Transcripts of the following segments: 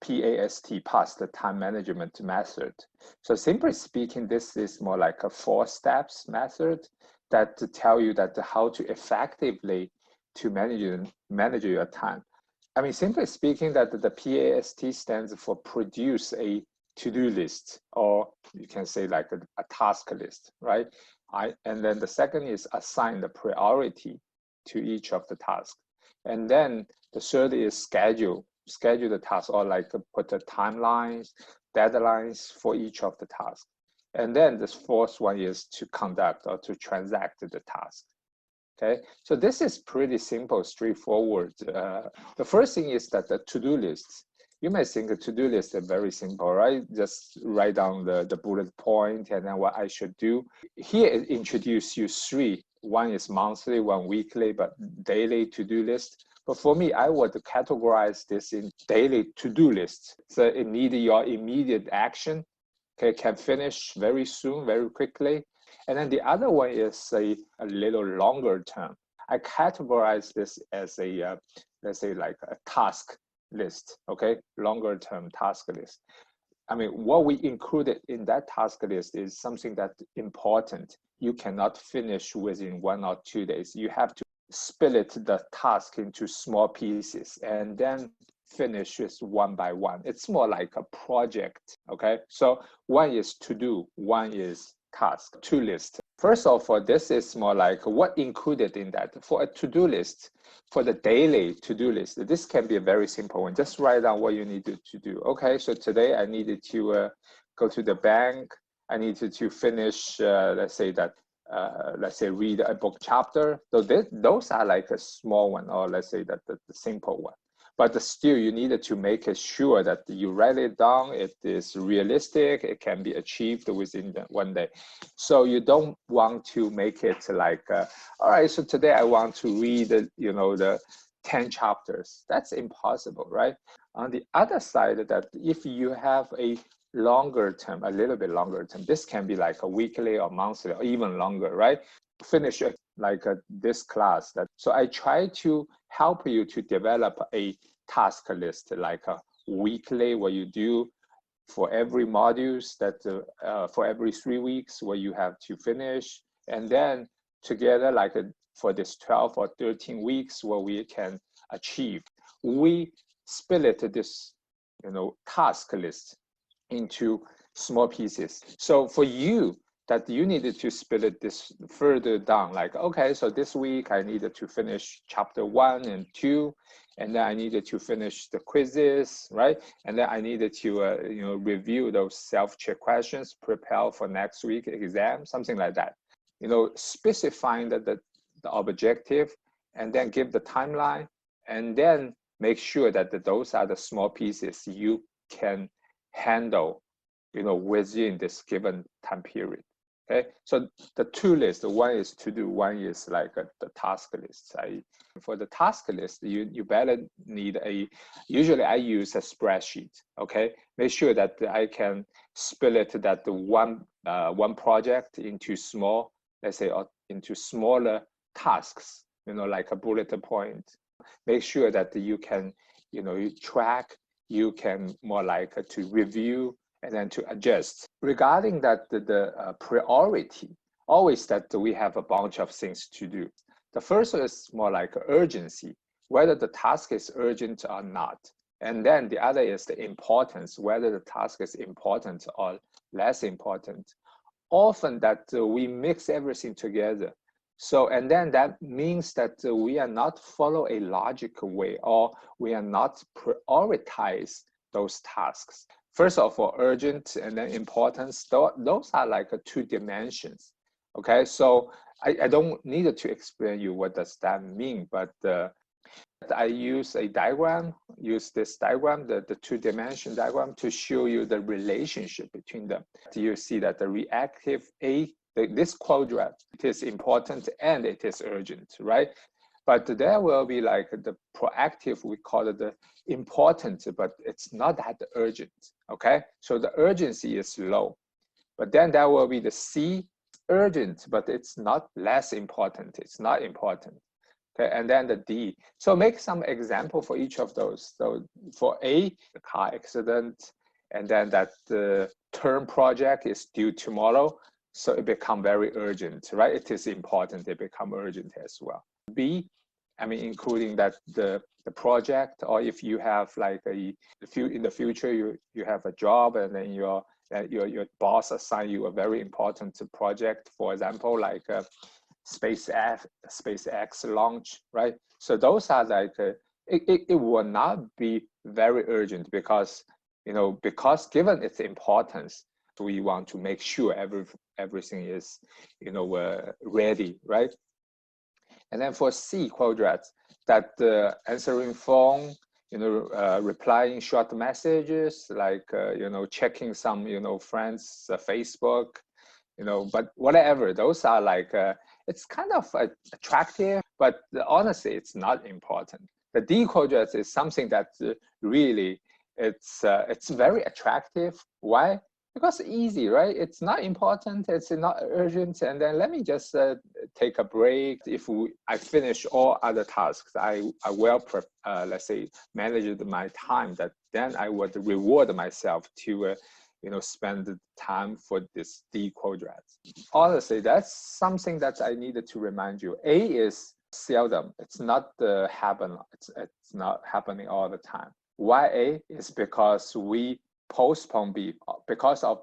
PAST, the time management method. So simply speaking, this is more like a 4 steps method that to tell you that how to effectively to manage your time. I mean, simply speaking, that the PAST stands for produce a to-do list, or you can say like a task list, right? And then the second is assign the priority to each of the tasks. And then the third is schedule the task, or like put the timelines, deadlines for each of the tasks. And then the fourth one is to conduct or to transact the task. Okay, so this is pretty simple, straightforward. The first thing is that the to-do lists. You may think a to-do list is very simple, right? Just write down the bullet point and then what I should do. Here it introduces you 3. One is monthly, one weekly, but daily to-do list. But for me, I would categorize this in daily to-do list. So it needs your immediate action. Okay, can finish very soon, very quickly. And then the other one is a little longer term. I categorize this as a, let's say like a task list, okay? Longer term task list. I mean, what we included in that task list is something that's important. You cannot finish within 1 or 2 days. You have to split the task into small pieces and then finish it one by one. It's more like a project, okay? So one is to do, one is task, to list. First of all, this is more like what included in that. For a to-do list, for the daily to-do list, this can be a very simple one. Just write down what you needed to do. Okay, so today I needed to go to the bank. I needed to finish, let's say read a book chapter. So those are like a small one, or let's say that the simple one. But still, you needed to make sure that you write it down. It is realistic. It can be achieved within 1 day. So you don't want to make it like, all right, so today I want to read, the 10 chapters. That's impossible, right? On the other side, that if you have a longer term, a little bit longer term, this can be like a weekly or monthly or even longer, right? Finish like this class. So I try to help you to develop a task list, like a weekly, what you do for every modules, that for every 3 weeks, what you have to finish, and then together, like for this 12 or 13 weeks, what we can achieve. We split this, task list into small pieces. So for you, that you needed to split this further down, like, okay, so this week I needed to finish chapter 1 and 2, and then I needed to finish the quizzes, right? And then I needed to, review those self-check questions, prepare for next week exam, something like that. Specifying the objective, and then give the timeline, and then make sure that those are the small pieces you can handle, within this given time period. Okay, so the two lists, one is to do, one is like the task list. For the task list, you better need usually I use a spreadsheet, okay? Make sure that I can split that one project into small, let's say, into smaller tasks, like a bullet point. Make sure that you can, you track, you can more like to review, and then to adjust. Regarding that, the priority, always that we have a bunch of things to do. The first is more like urgency, whether the task is urgent or not. And then the other is the importance, whether the task is important or less important. Often that we mix everything together. So, and then that means that we are not follow a logical way, or we are not prioritize those tasks. First of all, urgent, and then importance, those are like 2 dimensions, okay? So I don't need to explain you what does that mean, but I use a diagram, this diagram, the 2-dimension diagram, to show you the relationship between them. You see that the reactive this quadrant, it is important and it is urgent, right? But there will be like the proactive, we call it the important, but it's not that urgent, okay? So the urgency is low. But then there will be the C, urgent, but it's not less important, it's not important. Okay, and then the D. So make some example for each of those. So for A, the car accident, and then that the term project is due tomorrow, so it become very urgent, right? It is important, it become urgent as well. B, I mean, including that the project, or if you have like in the future, you have a job and then your boss assign you a very important project, for example, like SpaceX launch, right? So those are like, it will not be very urgent because, because given its importance, we want to make sure everything is, ready, right? And then for C quadrants, that answering phone, replying short messages, like, checking some, friends' Facebook, but whatever, those are like, it's kind of attractive, but honestly, it's not important. The D quadrant is something that really, it's very attractive. Why? Because easy, right? It's not important, it's not urgent, and then let me just take a break. If I finish all other tasks, I will, let's say, manage my time, that then I would reward myself to spend the time for this D quadrant. Honestly, that's something that I needed to remind you. A is seldom. It's not it's not happening all the time. Why A is because we postpone B because of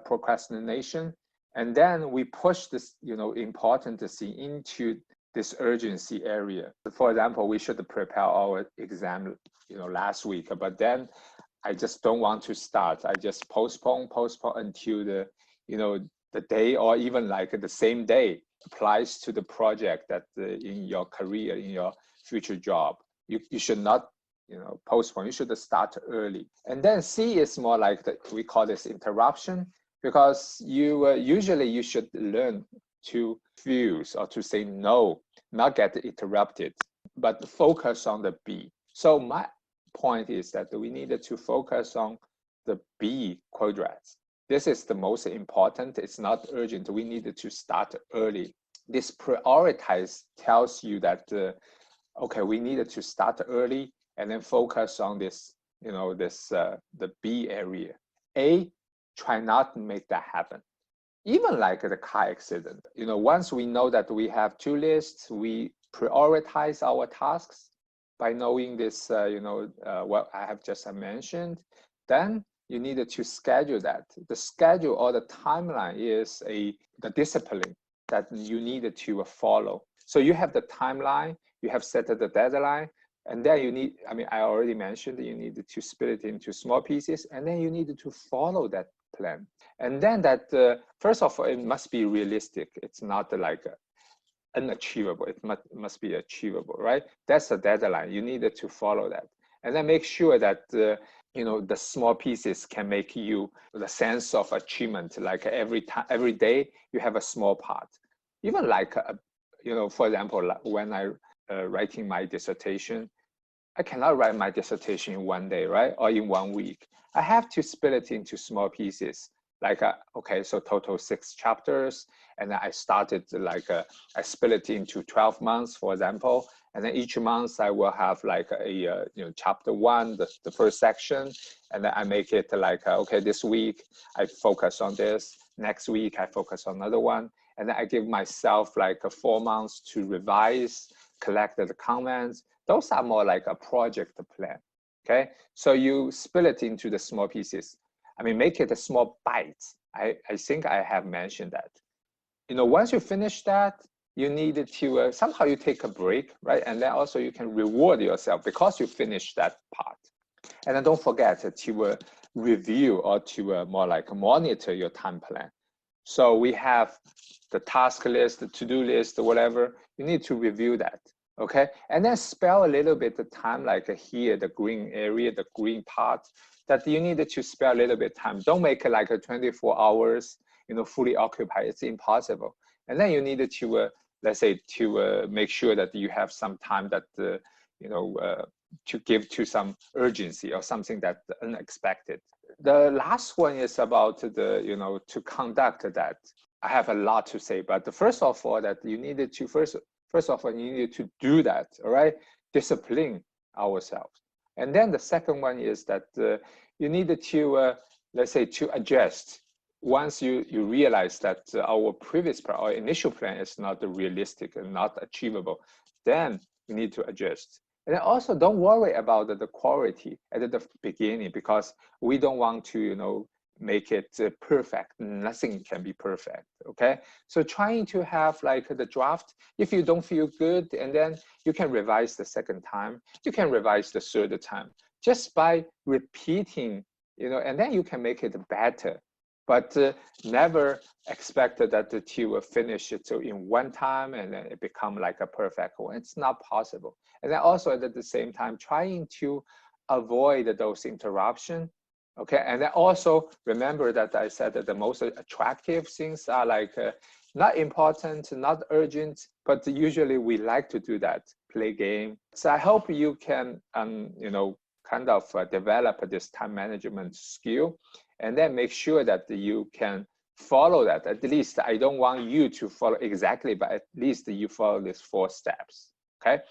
procrastination, and then we push this important C into this urgency area. For example, we should prepare our exam last week, but then I just don't want to start. I just postpone until the day, or even like the same day applies to the project that in your career, in your future job. You should not postpone. You should start early. And then C is more like we call this interruption, because usually you should learn to refuse or to say no, not get interrupted, but focus on the B. So my point is that we needed to focus on the B quadrants. This is the most important. It's not urgent. We needed to start early. This prioritize tells you that okay, we needed to start early and then focus on this, the B area. A, try not to make that happen. Even like the car accident, once we know that we have two lists, we prioritize our tasks by knowing this, what I have just mentioned, then you needed to schedule that. The schedule or the timeline is the discipline that you needed to follow. So you have the timeline, you have set the deadline, and then I already mentioned that you needed to split it into small pieces, and then you needed to follow that plan. And then that, first of all, it must be realistic. It's not like unachievable. It must be achievable, right? That's the deadline. You needed to follow that. And then make sure that, the small pieces can make you the sense of achievement. Like every day you have a small part. Even like, for example, when I writing my dissertation, I cannot write my dissertation in one day, right? Or in 1 week. I have to split it into small pieces. Like, okay, so total 6 chapters. And then I started I split it into 12 months, for example. And then each month I will have like a, chapter 1, the first section. And then I make it like, okay, this week I focus on this. Next week I focus on another one. And then I give myself like 4 months to revise, collect the comments. Those are more like a project plan, okay? So you split it into the small pieces. Make it a small bites. I think I have mentioned that. Once you finish that, you need to, somehow you take a break, right? And then also you can reward yourself because you finished that part. And then don't forget to review or to more like monitor your time plan. So we have the task list, the to-do list, whatever. You need to review that, okay? And then spare a little bit of time, like here, the green area, the green part, that you need to spare a little bit of time. Don't make it like a 24 hours, fully occupied. It's impossible. And then you need to, let's say, to make sure that you have some time that, to give to some urgency or something that unexpected. The last one is about the, to conduct that. I have a lot to say, but first of all, that you needed to first First of all, you need to do that, all right? Discipline ourselves. And then the second one is that you need to, let's say, to adjust. Once you realize that our previous plan, our initial plan is not realistic and not achievable, then you need to adjust. And then also don't worry about the quality at the beginning, because we don't want to, you know, make it perfect. Nothing can be perfect, okay? So trying to have like the draft, if you don't feel good, and then you can revise the second time, you can revise the third time, just by repeating, you know, and then you can make it better. But never expect that the tea will finish it so in one time and then it become like a perfect one. It's not possible. And then also at the same time, trying to avoid those interruptions. Okay, and then also remember that I said that the most attractive things are like not important, not urgent, but usually we like to do that, play game. So I hope you can, you know, kind of develop this time management skill, and then make sure that you can follow that. At least I don't want you to follow exactly, but at least you follow these 4 steps. Okay,